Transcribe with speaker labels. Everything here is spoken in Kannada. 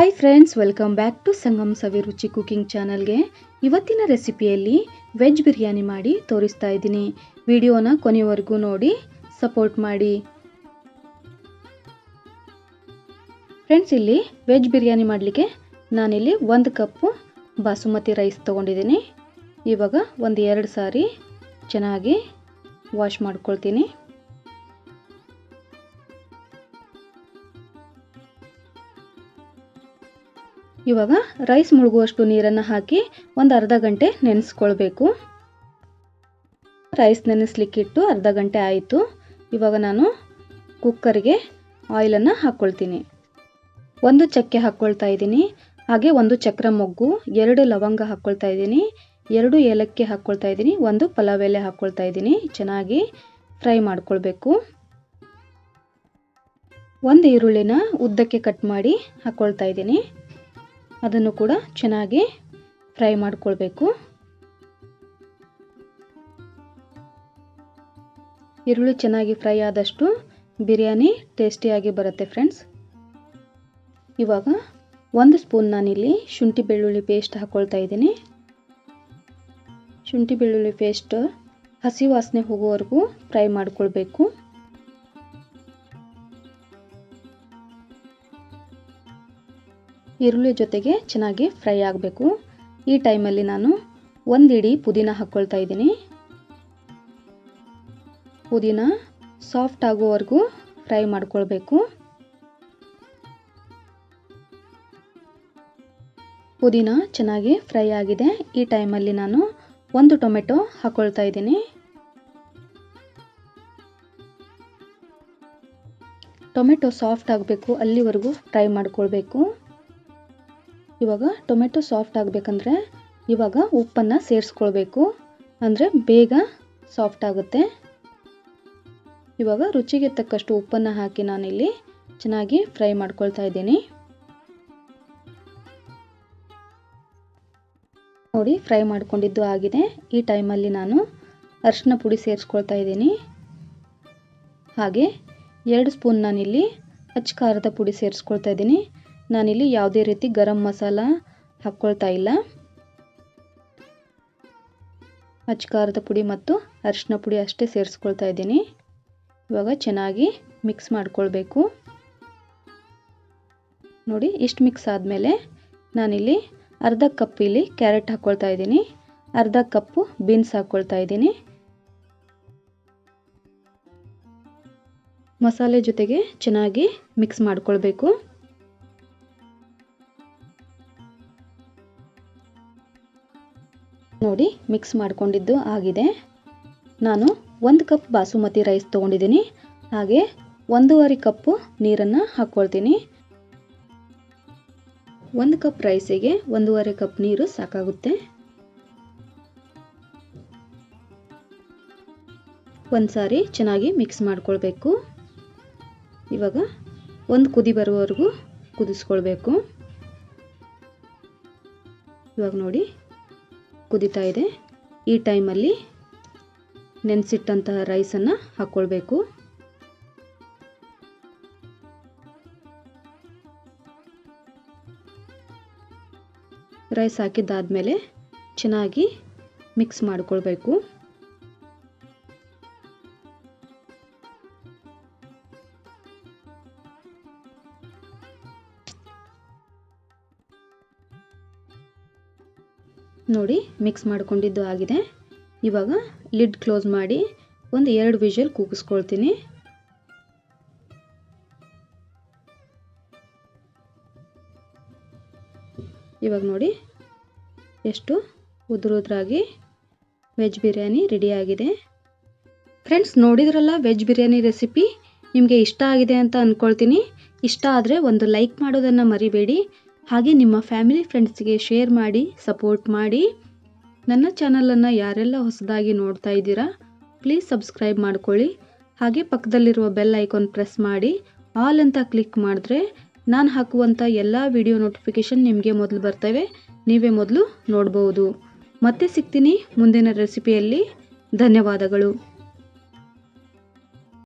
Speaker 1: Hi friends, welcome back to Sangam Saviruchi cooking ಚಾನಲ್ಗೆ. ಇವತ್ತಿನ ರೆಸಿಪಿಯಲ್ಲಿ ವೆಜ್ ಬಿರಿಯಾನಿ ಮಾಡಿ ತೋರಿಸ್ತಾ ಇದ್ದೀನಿ. ವಿಡಿಯೋನ ಕೊನೆವರೆಗೂ ನೋಡಿ ಸಪೋರ್ಟ್ ಮಾಡಿ. ಫ್ರೆಂಡ್ಸ್, ಇಲ್ಲಿ ವೆಜ್ ಬಿರಿಯಾನಿ ಮಾಡಲಿಕ್ಕೆ ನಾನಿಲ್ಲಿ 1 ಕಪ್ಪು ಬಾಸುಮತಿ ರೈಸ್ ತೊಗೊಂಡಿದ್ದೀನಿ. ಇವಾಗ 1-2 ಸಾರಿ ಚೆನ್ನಾಗಿ ವಾಶ್ ಮಾಡ್ಕೊಳ್ತೀನಿ. ಇವಾಗ ರೈಸ್ ಮುಳುಗುವಷ್ಟು ನೀರನ್ನು ಹಾಕಿ ಒಂದು ಅರ್ಧ ಗಂಟೆ ನೆನೆಸ್ಕೊಳ್ಬೇಕು. ರೈಸ್ ನೆನೆಸ್ಲಿಕ್ಕಿಟ್ಟು ಅರ್ಧ ಗಂಟೆ ಆಯಿತು. ಇವಾಗ ನಾನು ಕುಕ್ಕರ್ಗೆ ಆಯಿಲನ್ನು ಹಾಕ್ಕೊಳ್ತೀನಿ. 1 ಚಕ್ಕೆ ಹಾಕ್ಕೊಳ್ತಾ ಇದ್ದೀನಿ. ಹಾಗೆ 1 ಚಕ್ರ ಮೊಗ್ಗು, 2 ಲವಂಗ ಹಾಕ್ಕೊಳ್ತಾ ಇದ್ದೀನಿ, 2 ಏಲಕ್ಕಿ ಹಾಕ್ಕೊಳ್ತಾ ಇದ್ದೀನಿ, 1 ಪಲಾವ್ ಎಲೆ ಹಾಕ್ಕೊಳ್ತಾ ಇದ್ದೀನಿ. ಚೆನ್ನಾಗಿ ಫ್ರೈ ಮಾಡ್ಕೊಳ್ಬೇಕು. 1 ಈರುಳ್ಳಿನ ಉದ್ದಕ್ಕೆ ಕಟ್ ಮಾಡಿ ಹಾಕ್ಕೊಳ್ತಾ ಇದ್ದೀನಿ. ಅದನ್ನು ಕೂಡ ಚೆನ್ನಾಗಿ ಫ್ರೈ ಮಾಡ್ಕೊಳ್ಬೇಕು. ಈರುಳ್ಳಿ ಚೆನ್ನಾಗಿ ಫ್ರೈ ಆದಷ್ಟು ಬಿರಿಯಾನಿ ಟೇಸ್ಟಿಯಾಗಿ ಬರುತ್ತೆ ಫ್ರೆಂಡ್ಸ್. ಇವಾಗ 1 ಸ್ಪೂನ್ ನಾನಿಲ್ಲಿ ಶುಂಠಿ ಬೆಳ್ಳುಳ್ಳಿ ಪೇಸ್ಟ್ ಹಾಕ್ಕೊಳ್ತಾ ಇದ್ದೀನಿ. ಶುಂಠಿ ಬೆಳ್ಳುಳ್ಳಿ ಪೇಸ್ಟ್ ಹಸಿ ವಾಸನೆ ಹೋಗುವವರೆಗೂ ಫ್ರೈ ಮಾಡ್ಕೊಳ್ಬೇಕು. ಈರುಳ್ಳಿ ಜೊತೆಗೆ ಚೆನ್ನಾಗಿ ಫ್ರೈ ಆಗಬೇಕು. ಈ ಟೈಮಲ್ಲಿ ನಾನು 1 ಇಡಿ ಪುದೀನ ಹಾಕ್ಕೊಳ್ತಾ ಇದ್ದೀನಿ. ಪುದೀನ ಸಾಫ್ಟ್ ಆಗುವವರೆಗೂ ಫ್ರೈ ಮಾಡ್ಕೊಳ್ಬೇಕು. ಪುದೀನ ಚೆನ್ನಾಗಿ ಫ್ರೈ ಆಗಿದೆ. ಈ ಟೈಮಲ್ಲಿ ನಾನು 1 ಟೊಮೆಟೊ ಹಾಕ್ಕೊಳ್ತಾ ಇದ್ದೀನಿ. ಟೊಮೆಟೊ ಸಾಫ್ಟ್ ಆಗಬೇಕು, ಅಲ್ಲಿವರೆಗೂ ಫ್ರೈ ಮಾಡ್ಕೊಳ್ಬೇಕು. ಇವಾಗ ಟೊಮೆಟೊ ಸಾಫ್ಟ್ ಆಗಬೇಕಂದ್ರೆ ಇವಾಗ ಉಪ್ಪನ್ನು ಸೇರಿಸ್ಕೊಳ್ಬೇಕು, ಅಂದರೆ ಬೇಗ ಸಾಫ್ಟ್ ಆಗುತ್ತೆ. ಇವಾಗ ರುಚಿಗೆ ತಕ್ಕಷ್ಟು ಉಪ್ಪನ್ನು ಹಾಕಿ ನಾನಿಲ್ಲಿ ಚೆನ್ನಾಗಿ ಫ್ರೈ ಮಾಡ್ಕೊಳ್ತಾ ಇದ್ದೀನಿ. ನೋಡಿ, ಫ್ರೈ ಮಾಡ್ಕೊಂಡಿದ್ದು ಆಗಿದೆ. ಈ ಟೈಮಲ್ಲಿ ನಾನು ಅರಿಶಿನ ಪುಡಿ ಸೇರಿಸ್ಕೊಳ್ತಾ ಇದ್ದೀನಿ. ಹಾಗೆ 2 ಸ್ಪೂನ್ ನಾನಿಲ್ಲಿ ಅಚ್ಚ ಖಾರದ ಪುಡಿ ಸೇರಿಸ್ಕೊಳ್ತಾ ಇದ್ದೀನಿ. ನಾನಿಲ್ಲಿ ಯಾವುದೇ ರೀತಿ ಗರಂ ಮಸಾಲ ಹಾಕ್ಕೊಳ್ತಾ ಇಲ್ಲ. ಅಚ್ಚ ಖಾರದ ಪುಡಿ ಮತ್ತು ಅರಿಶಿನ ಪುಡಿ ಅಷ್ಟೇ ಸೇರಿಸ್ಕೊಳ್ತಾ ಇದ್ದೀನಿ. ಇವಾಗ ಚೆನ್ನಾಗಿ ಮಿಕ್ಸ್ ಮಾಡ್ಕೊಳ್ಬೇಕು. ನೋಡಿ, ಇಷ್ಟು ಮಿಕ್ಸ್ ಆದಮೇಲೆ ನಾನಿಲ್ಲಿ ಅರ್ಧ ಕಪ್ ಇಲ್ಲಿ ಕ್ಯಾರೆಟ್ ಹಾಕ್ಕೊಳ್ತಾ ಇದ್ದೀನಿ, ಅರ್ಧ ಕಪ್ಪು ಬೀನ್ಸ್ ಹಾಕ್ಕೊಳ್ತಾ ಇದ್ದೀನಿ. ಮಸಾಲೆ ಜೊತೆಗೆ ಚೆನ್ನಾಗಿ ಮಿಕ್ಸ್ ಮಾಡ್ಕೊಳ್ಬೇಕು. ನೋಡಿ, ಮಿಕ್ಸ್ ಮಾಡ್ಕೊಂಡಿದ್ದು ಆಗಿದೆ. ನಾನು 1 ಕಪ್ ಬಾಸುಮತಿ ರೈಸ್ ತೊಗೊಂಡಿದ್ದೀನಿ. ಹಾಗೆ 1.5 ಕಪ್ಪು ನೀರನ್ನು ಹಾಕ್ಕೊಳ್ತೀನಿ. 1 ಕಪ್ ರೈಸಿಗೆ 1.5 ಕಪ್ ನೀರು ಸಾಕಾಗುತ್ತೆ. ಒಂದು ಸಾರಿ ಚೆನ್ನಾಗಿ ಮಿಕ್ಸ್ ಮಾಡ್ಕೊಳ್ಬೇಕು. ಇವಾಗ 1 ಕುದಿ ಬರುವವರೆಗೂ ಕುದಿಸ್ಕೊಳ್ಬೇಕು. ಇವಾಗ ನೋಡಿ, ಕುದಿತಾ ಇದೆ. ಈ ಟೈಮಲ್ಲಿ ನೆನೆಸಿಟ್ಟಂತಹ ರೈಸನ್ನು ಹಾಕ್ಕೊಳ್ಬೇಕು. ರೈಸ್ ಹಾಕಿದ್ದಾದಮೇಲೆ ಚೆನ್ನಾಗಿ ಮಿಕ್ಸ್ ಮಾಡ್ಕೊಳ್ಬೇಕು. ನೋಡಿ, ಮಿಕ್ಸ್ ಮಾಡ್ಕೊಂಡಿದ್ದು ಆಗಿದೆ. ಇವಾಗ ಲಿಡ್ ಕ್ಲೋಸ್ ಮಾಡಿ 2 ವಿಷಲ್ ಕೂಗಿಸ್ಕೊಳ್ತೀನಿ. ಇವಾಗ ನೋಡಿ, ಎಷ್ಟು ಉದುರಾಗಿ ವೆಜ್ ಬಿರಿಯಾನಿ ರೆಡಿಯಾಗಿದೆ. ಫ್ರೆಂಡ್ಸ್, ನೋಡಿದ್ರಲ್ಲ ವೆಜ್ ಬಿರಿಯಾನಿ ರೆಸಿಪಿ. ನಿಮಗೆ ಇಷ್ಟ ಆಗಿದೆ ಅಂತ ಅಂದ್ಕೊಳ್ತೀನಿ. ಇಷ್ಟ ಆದರೆ ಒಂದು ಲೈಕ್ ಮಾಡೋದನ್ನು ಮರಿಬೇಡಿ. ಹಾಗೆ ನಿಮ್ಮ ಫ್ಯಾಮಿಲಿ ಫ್ರೆಂಡ್ಸ್ಗೆ ಶೇರ್ ಮಾಡಿ ಸಪೋರ್ಟ್ ಮಾಡಿ. ನನ್ನ ಚಾನಲನ್ನು ಯಾರೆಲ್ಲ ಹೊಸದಾಗಿ ನೋಡ್ತಾ ಇದ್ದೀರಾ ಪ್ಲೀಸ್ ಸಬ್ಸ್ಕ್ರೈಬ್ ಮಾಡ್ಕೊಳ್ಳಿ. ಹಾಗೆ ಪಕ್ಕದಲ್ಲಿರುವ ಬೆಲ್ ಐಕಾನ್ ಪ್ರೆಸ್ ಮಾಡಿ ಆಲ್ ಅಂತ ಕ್ಲಿಕ್ ಮಾಡಿದ್ರೆ ನಾನು ಹಾಕುವಂಥ ಎಲ್ಲ ವಿಡಿಯೋ ನೋಟಿಫಿಕೇಷನ್ ನಿಮಗೆ ಮೊದಲು ಬರ್ತವೆ, ನೀವೇ ಮೊದಲು ನೋಡ್ಬೋದು. ಮತ್ತೆ ಸಿಗ್ತೀನಿ ಮುಂದಿನ ರೆಸಿಪಿಯಲ್ಲಿ. ಧನ್ಯವಾದಗಳು.